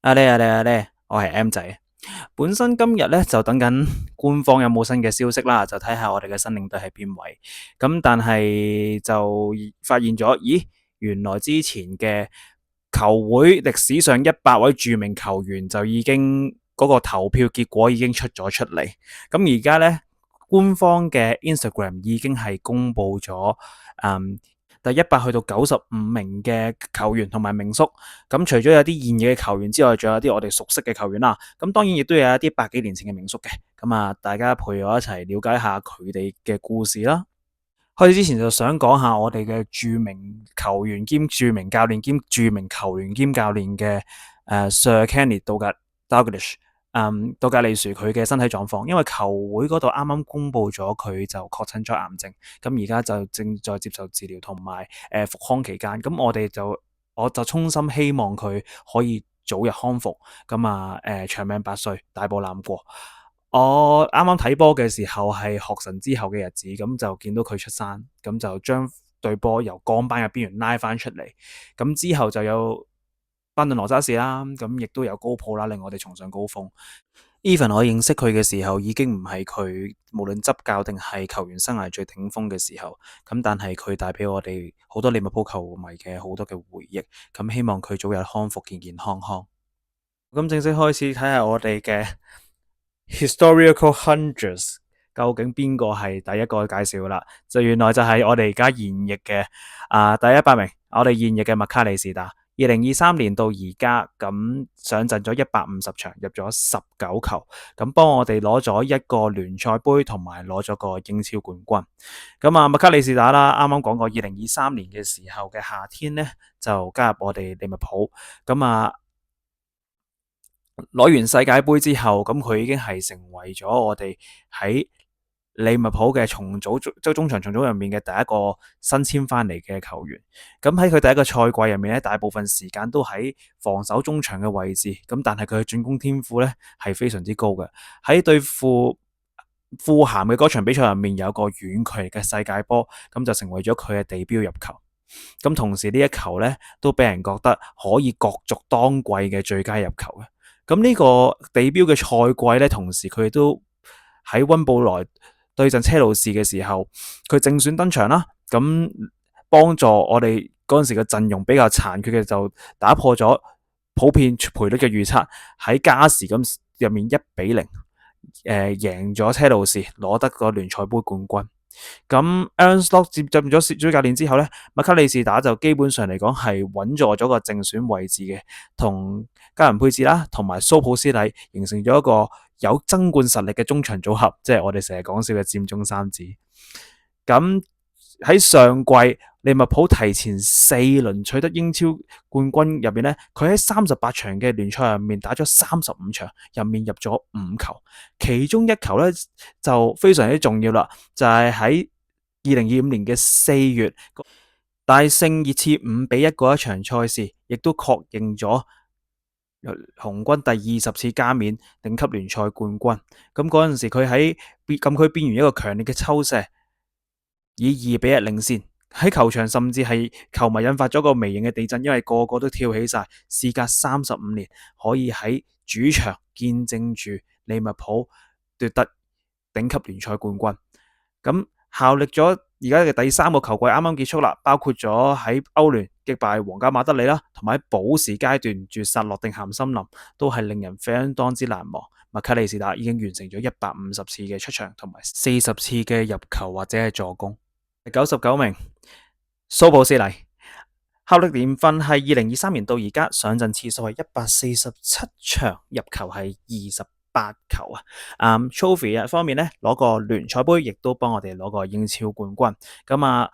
阿咧，我係 M 仔。本身今日咧就等緊官方有冇新嘅消息啦，就睇下我哋嘅新領隊係邊位。咁但係就發現咗，咦，原來之前嘅球會歷史上100位著名球員就已經嗰個投票結果已經出咗出嚟。咁而家咧官方嘅 Instagram 已經係公布咗，第100去到95名嘅球員同埋名宿。咁除咗有啲現役嘅球員之外，仲有啲我哋熟悉嘅球員啦。咁當然亦都有一啲百幾年前嘅名宿嘅。咁啊，大家陪我一齊了解下佢哋嘅故事啦。開始之前就想講下我哋嘅著名球員兼著名教練兼著名球員兼教練嘅Sir Kenny Dalglish，杜格利殊佢嘅身體狀況，因為球會嗰度啱啱公布咗佢就確診咗癌症，咁而家就正在接受治療同埋復康期間，咁我就衷心希望佢可以早日康復，咁長命百歲，大步攬過。我啱啱睇波嘅時候係學神之後嘅日子，咁就見到佢出山，咁就將隊波由降班嘅邊緣拉翻出嚟，咁之後就有班頓羅渣士啦，咁亦都有高普啦，令我哋重上高峰。Even 我認識佢嘅時候，已經唔係佢無論執教定係球員生涯最頂峰嘅時候，咁但係佢帶俾我哋好多利物浦球迷嘅好多嘅回憶，咁希望佢早日康復，健健康康。咁正式開始睇下我哋嘅 Historical Hundreds，究竟邊個係第一個介紹啦？就原來就係我哋而家現役嘅第100名，我哋現役嘅麥卡利士達。2023年到而家咁上陣咗150場，入咗19球，咁幫我哋攞咗一個聯賽杯同埋攞咗個英超冠軍。咁麥卡利士達啦，啱啱講過2023年嘅時候嘅夏天呢，就加入我哋利物浦。咁攞完世界盃之後，咁佢已經係成為咗我哋喺利物浦嘅重組即係中場重組入面嘅第一個新簽翻嚟嘅球員。咁喺佢第一個賽季入面咧，大部分時間都喺防守中場嘅位置。咁但係佢嘅進攻天賦咧係非常之高嘅。喺對付富咸嘅嗰場比賽入面，有個遠距離嘅世界波，咁就成為咗佢嘅地標入球。咁同時呢一球咧都俾人覺得可以角逐當季嘅最佳入球嘅。咁呢個地標嘅賽季咧，同時佢都喺溫布萊對陣車路士嘅時候，佢正選登場啦，咁幫助我哋嗰陣時嘅陣容比較殘缺嘅，就打破咗普遍賠率嘅預測，喺加時咁入面1-0，贏咗車路士，攞得個聯賽杯冠軍。咁 Aaron Slot 接任咗主教練之後咧，麥卡利士打就基本上嚟講係穩坐咗個正選位置嘅，同加仁佩治啦，同埋蘇普斯禮形成咗一個有爭冠實力嘅中場組合，即係我哋成日講笑嘅佔中三子。咁喺上季利物浦提前4輪取得英超冠軍入面咧，佢喺38場嘅聯賽入面打咗35場，入面入咗5球，其中一球咧就非常之重要啦，就係喺2025年嘅4月大勝熱刺5-1嗰一場賽事，亦都確認咗紅軍第20次加冕頂級聯賽冠軍。咁嗰陣時佢喺禁區邊緣一個強烈嘅抽射，以2-1領先。喺球場甚至係球迷引發咗個微型嘅地震，因為個個都跳起晒。事隔35年，可以喺主場見證住利物浦奪得頂級聯賽冠軍。咁效力咗而家嘅第3個球季啱啱結束啦，包括咗喺歐聯擊敗皇家馬德里啦，同埋喺補時階段絕殺諾定咸森林，都係令人相當之難忘。麥卡利士達已經完成咗150次嘅出場，同埋40次嘅入球或者係助攻。第99名蘇普斯禮，效力年份係2023年到而家，上陣次數係147場，入球係28球啊。Trophy 方面咧，攞個聯賽杯，亦都幫我哋攞個英超冠軍。咁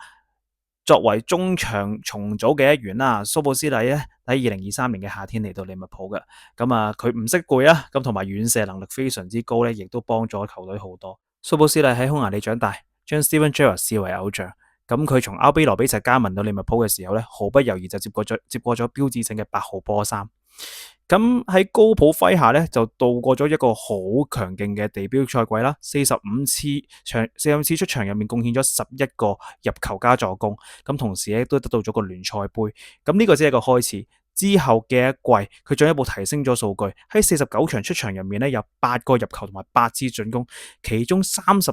作為中場重組嘅一員啦，蘇普斯禮咧喺2023年嘅夏天嚟到利物浦嘅。佢唔識攰啊，咁同埋遠射能力非常之高咧，亦都幫咗球隊好多。蘇普斯禮喺匈牙利長大，將 Steven Gerrard 視為偶像。咁佢從 RB 羅比錫加盟到利物浦嘅時候咧，毫不猶豫就接過咗標誌性嘅8號波衫。咁喺高普麾下咧，就度過咗一個好強勁嘅地標賽季啦。45次出場入面貢獻咗11個入球加助攻，咁同時咧都得到咗個聯賽杯。咁呢個只係一個開始，之後嘅一季，佢進一步提升咗數據，喺49場出場入面咧，有8個入球同埋8次進攻，其中36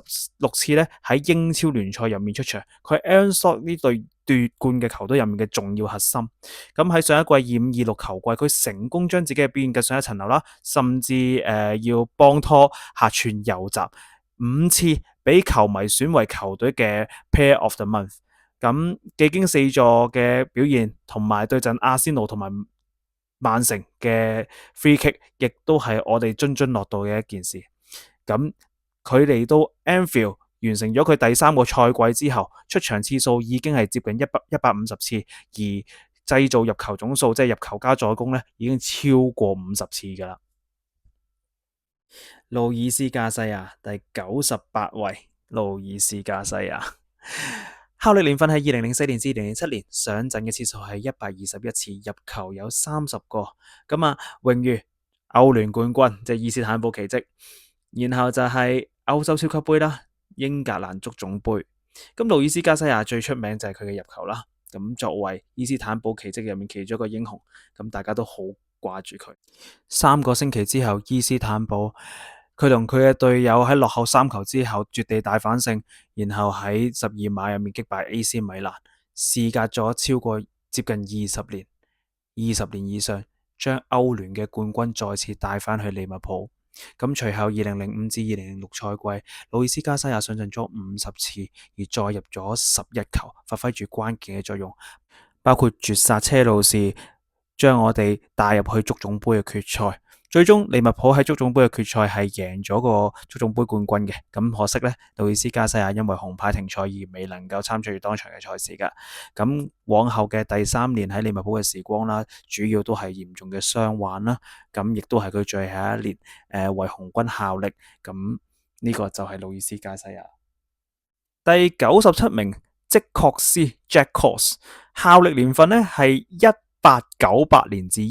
次咧喺英超聯賽入面出場，佢係 Aaron Stock 呢隊奪冠嘅球隊入面嘅重要核心。咁喺上一季25-26球季，佢成功將自己嘅表現更上一層樓啦，甚至要幫拖客串右閘5次，俾球迷選為球隊嘅 Player of the Month。咁技驚四座嘅表現，同埋對陣阿仙奴同埋曼城嘅 free kick，亦都係我哋津津樂道嘅一件事。咁佢嚟到 Anfield 完成咗佢第3個賽季之後，出場次數已經係接近150次，而製造入球總數即係入球加助攻咧，已經超過50次噶啦。路爾斯加西亞第98位，路爾斯加西亞效力年份係2004年至2007年，上陣嘅次數係121次，入球有30個。咁啊，榮譽歐聯冠軍即係伊斯坦布奇蹟，然後就係歐洲超級杯啦，英格蘭足總杯。咁路爾斯加西亞最出名就係佢嘅入球啦。咁作為伊斯坦布奇蹟入面其中一個英雄，咁大家都好掛住佢。3個星期之後，伊斯坦布佢同佢嘅隊友喺落後3球之後絕地大反勝，然後喺12碼入面擊敗 AC 米蘭，事隔咗超過接近20年以上，將歐聯嘅冠軍再次帶返去利物浦。咁隨後2005至2006賽季，路爾斯加西亞上陣咗50次，而再入咗11球，發揮住關鍵嘅作用，包括絕殺車路士，將我哋帶入去足總杯嘅決賽。最終利物浦喺足總杯嘅決賽係贏咗個足總杯冠軍嘅，咁可惜呢，路爾斯加西亞因為紅牌停賽而未能夠參與當場嘅賽事噶。咁往後嘅第3年喺利物浦嘅時光啦，主要都係嚴重嘅傷患啦，咁亦都係佢最後一年為紅軍效力。咁呢個就係路爾斯加西亞。第97名積確斯 Jack Cross， 效力年份呢係1898年至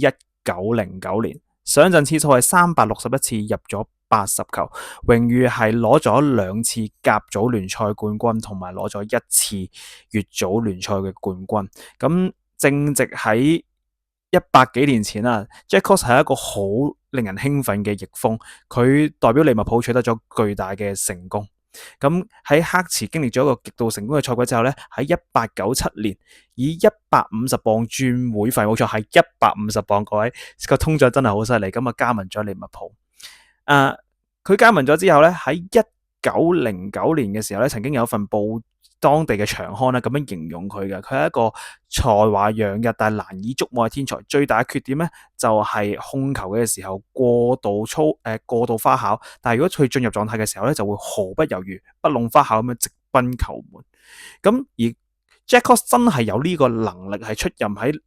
1909年。上陣次數係361次，入咗80球，榮譽係攞咗2次甲組聯賽冠軍，同埋攞咗1次乙組聯賽嘅冠軍。咁正值喺100幾年前啊 Jack Cross 係一個好令人興奮嘅翼鋒，佢代表利物浦取得咗巨大嘅成功。咁喺黑池經歷咗一個極度成功嘅賽季之後呢，喺1897年以150磅轉會費，冇錯係150磅，各位個通脹真係好犀利，咁啊加盟咗利物浦。佢加盟咗之後呢，喺1909年嘅時候呢，曾經有一份當地嘅長刊咁樣形容佢嘅，佢係一個才華洋溢但難以捉摸嘅天才。最大嘅缺點呢，就係控球嘅時候過度花巧，但係如果佢進入狀態嘅時候呢，就會毫不猶豫、不弄花巧咁樣直奔球門。咁而 Jack Cross 真係有呢個能力，係出任喺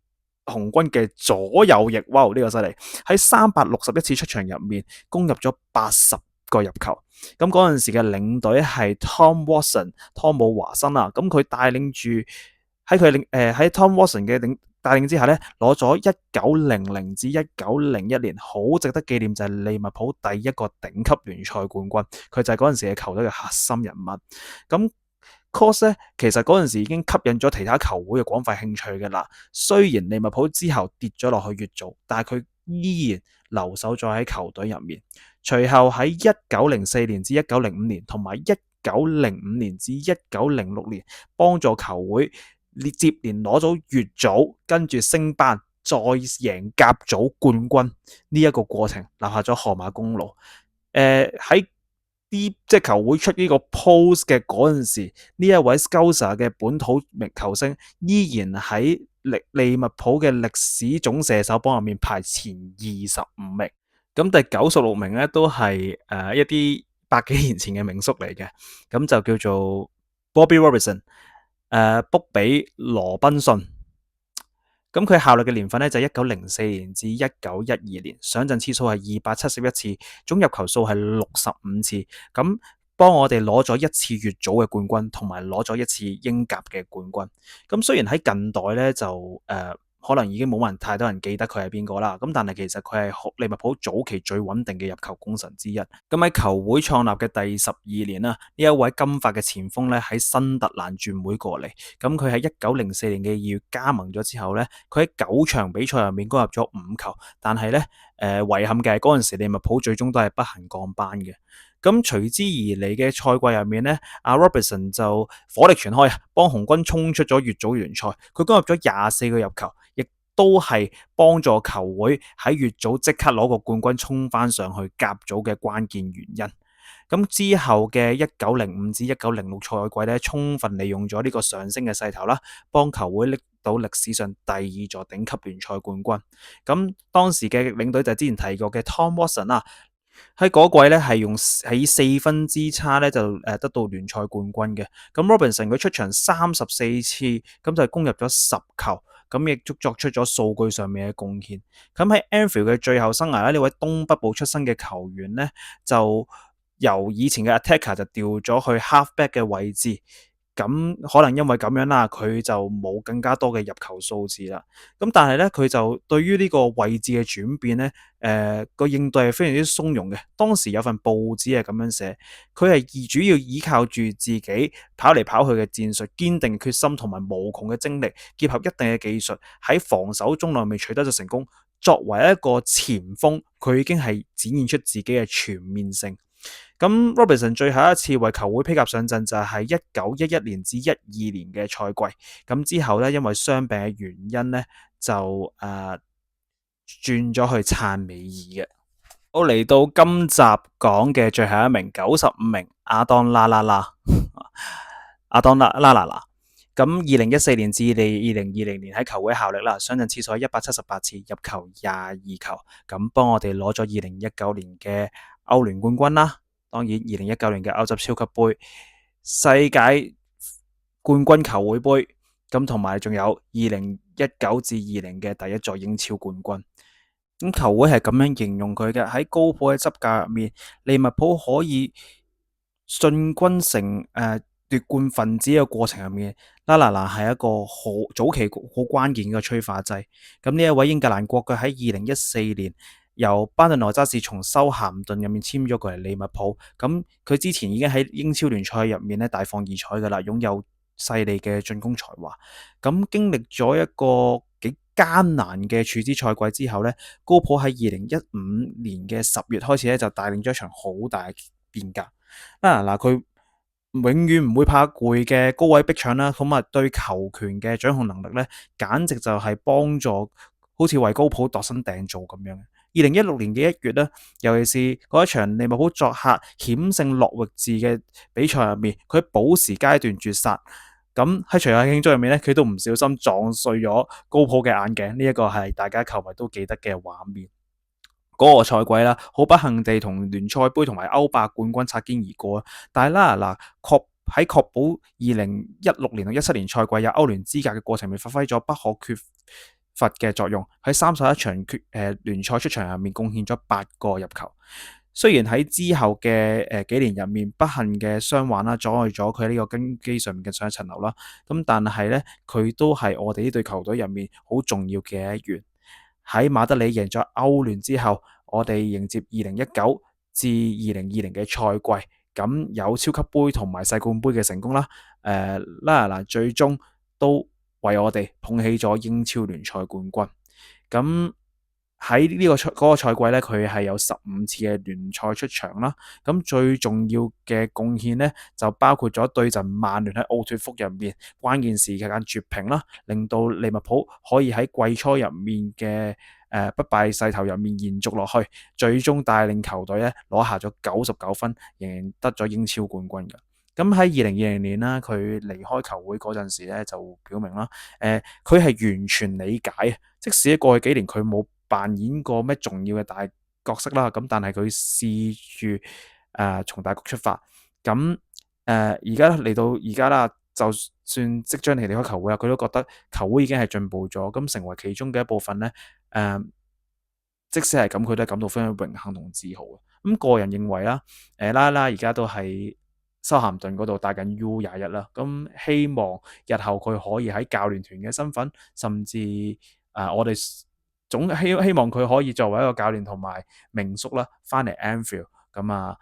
紅軍嘅左右翼。哇！呢個犀利，喺361次出場入面攻入咗80個入球。咁嗰陣時嘅領隊係 Tom Watson 湯姆華森啊，咁佢帶領住喺 Tom Watson 嘅帶領之下咧，攞咗1900至1901年好值得紀念，就係利物浦第一個頂級聯賽冠軍，佢就係嗰陣時嘅球隊嘅核心人物。咁 Cross 咧，其實嗰陣時已經吸引咗其他球會嘅廣泛興趣嘅啦。雖然利物浦之後跌咗落去乙組，但係佢依然留守咗喺球隊入面。隨後喺1904年至1905年，同埋1905年至1906年，幫助球會接連攞咗乙組，跟住升班，再贏甲組冠軍呢一個過程，立下咗汗馬功勞。喺即係球會出呢個 post 嘅嗰陣時，呢一位 Scousers 嘅本土球星依然喺利物浦嘅歷史總射手榜入面排前25名。咁第96名咧都係一啲百幾年前嘅名宿嚟嘅，咁就叫做 Bobby Robinson，卜比羅賓遜。咁佢效力嘅年份咧就1904年至1912年，上陣次數係271次，總入球數係65次。咁幫我哋攞咗1次乙組嘅冠軍，同埋攞咗1次英甲嘅冠軍。咁雖然喺近代咧就可能已經冇太多人記得佢係邊個啦。咁但係其實佢係利物浦早期最穩定嘅入球功臣之一。咁喺球會創立嘅第12年啦，呢一位金髮嘅前鋒咧喺新特蘭轉會過嚟。咁佢喺1904年嘅2月加盟咗之後咧，佢喺9場比賽入面攻入咗5球。但係咧遺憾嘅係嗰陣時利物浦最終都係不幸降班嘅。咁隨之而嚟嘅賽季入面咧，阿 Robertson 就火力全開啊，幫紅軍衝出咗乙組聯賽，佢攻入咗24個入球，亦都係幫助球會喺乙組即刻攞個冠軍，衝翻上去甲組嘅關鍵原因。咁之後嘅1905至1906賽季咧，充分利用咗呢個上升嘅勢頭啦，幫球會拎到歷史上第2座頂級聯賽冠軍。咁當時嘅領隊就係之前提過嘅 Tom Watson 啦。喺嗰季咧係用喺4分之差咧就得到聯賽冠軍嘅。咁 Robinson 佢出場34次，咁就攻入咗10球，咁亦都作出咗數據上面嘅貢獻。咁喺 Anfield 嘅最後生涯咧，呢位東北部出身嘅球員咧就由以前嘅 attacker 就調咗去 halfback 嘅位置。咁可能因為咁樣啦，佢就冇更加多嘅入球數字啦。咁但係咧，佢就對於呢個位置嘅轉變咧，個應對係非常之鬆容嘅。當時有份報紙係咁樣寫，佢係主要依靠住自己跑嚟跑去嘅戰術、堅定決心同埋無窮嘅精力，結合一定嘅技術，喺防守中內面取得咗成功。作為一個前鋒，佢已經係展現出自己嘅全面性。咁 Robertson 最後一次為球會披甲上陣就係1911年至12年嘅賽季。咁之後咧，因為傷病嘅原因咧，就轉咗去撐美爾嘅。好，嚟到今集講嘅最後一名95名亞當拉拉拉，亞當拉拉拉拉。咁2014年至2020年喺球會效力啦，上陣次數係178次，入球22球，咁幫我哋攞咗2019年嘅歐聯冠軍啦。當然2019年嘅歐洲超級杯、世界冠軍球會杯，咁同埋仲有2019至20嘅第1座英超冠軍。咁球會係咁樣形容佢嘅，喺高普嘅執教入面，利物浦可以進軍成奪冠分子嘅過程入面，拉拿拿係一個早期好關鍵嘅催化劑。咁呢一位英格蘭國腳喺2014年由班頓內揸士從修咸頓入面簽咗過嚟利物浦。咁佢之前已經喺英超聯賽入面咧大放異彩噶啦，擁有犀利嘅進攻才華。咁經歷咗一個幾艱難嘅處之賽季之後咧，高普喺2015年嘅10月開始咧就帶領咗一場好大嘅變革。嗱，佢永遠唔會怕攰嘅高位逼搶啦，咁啊對球權嘅掌控能力咧，簡直就係幫助好似為高普度身訂造咁樣。2016年嘅1月咧，尤其是嗰一場利物浦作客險勝諾域治嘅比賽入面，佢喺補時階段絕殺。咁喺隨後慶祝入面咧，佢都唔小心撞碎咗高普嘅眼鏡，呢一個係大家球迷都記得嘅畫面。嗰個賽季啦，好不幸地同聯賽杯同埋歐霸冠軍擦肩而過。但係啦，喺確保2016年同17年賽季有歐聯資格嘅過程，面發揮咗不可缺乏嘅作用。喺31場聯賽出場入面，貢獻咗8個入球。雖然喺之後嘅幾年入面，不幸嘅傷患啦，阻礙咗佢喺呢個根基上面嘅上一層樓啦。咁但係咧，佢都係我哋呢隊球隊入面好重要嘅一員。喺馬德里贏咗歐聯之後，我哋迎接2019至2020嘅賽季，咁有超級杯同埋世冠杯嘅成功啦。拉拿最終都為我哋捧起咗英超聯賽冠軍。咁喺呢個嗰個賽季咧，佢係有15次嘅聯賽出場啦。咁最重要嘅貢獻咧，就包括咗對陣曼聯喺奧脫福入面關鍵時間絕平啦，令到利物浦可以喺季初入面嘅不敗勢頭入面延續落去，最終帶領球隊咧攞下咗99分，贏得咗英超冠軍嘅。咁喺2020年啦，佢離開球會嗰陣時咧，就表明啦，佢係完全理解，即使喺過去幾年佢冇扮演過咩重要嘅大角色啦，咁但係佢試住從大局出發。咁而家嚟到而家啦，就算即將離開球會啦，佢都覺得球會已經係進步咗，咁成為其中嘅一部分咧。即使係咁，佢都係感到非常榮幸同自豪嘅。咁個人認為啦，拉拉而家都喺修咸頓嗰度帶緊 U21啦，咁希望日後佢可以喺教練團嘅身份，甚至我哋總希望佢可以作為一個教練同埋名宿啦，翻嚟 Anfield 咁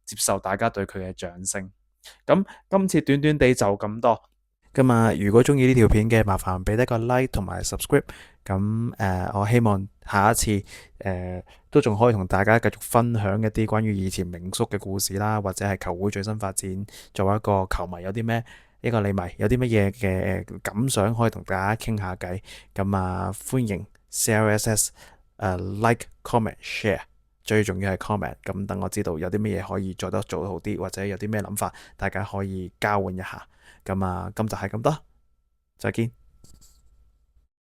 接受大家對佢嘅掌聲。咁今次短短地就咁多。如果中意呢條片嘅，麻煩俾得個 like 同埋 subscribe。我希望下一次都仲可以同大家繼續分享一啲關於以前名宿嘅故事啦，或者係球會最新發展。作為一個球迷，有啲咩一個利迷有啲乜嘢嘅感想，可以同大家傾下偈。歡迎 CLSS like comment share，最重要係 comment。咁等我知道有啲乜嘢可以做得做好啲，或者有啲咩諗法，大家可以交換一下。今集係咁多，再見。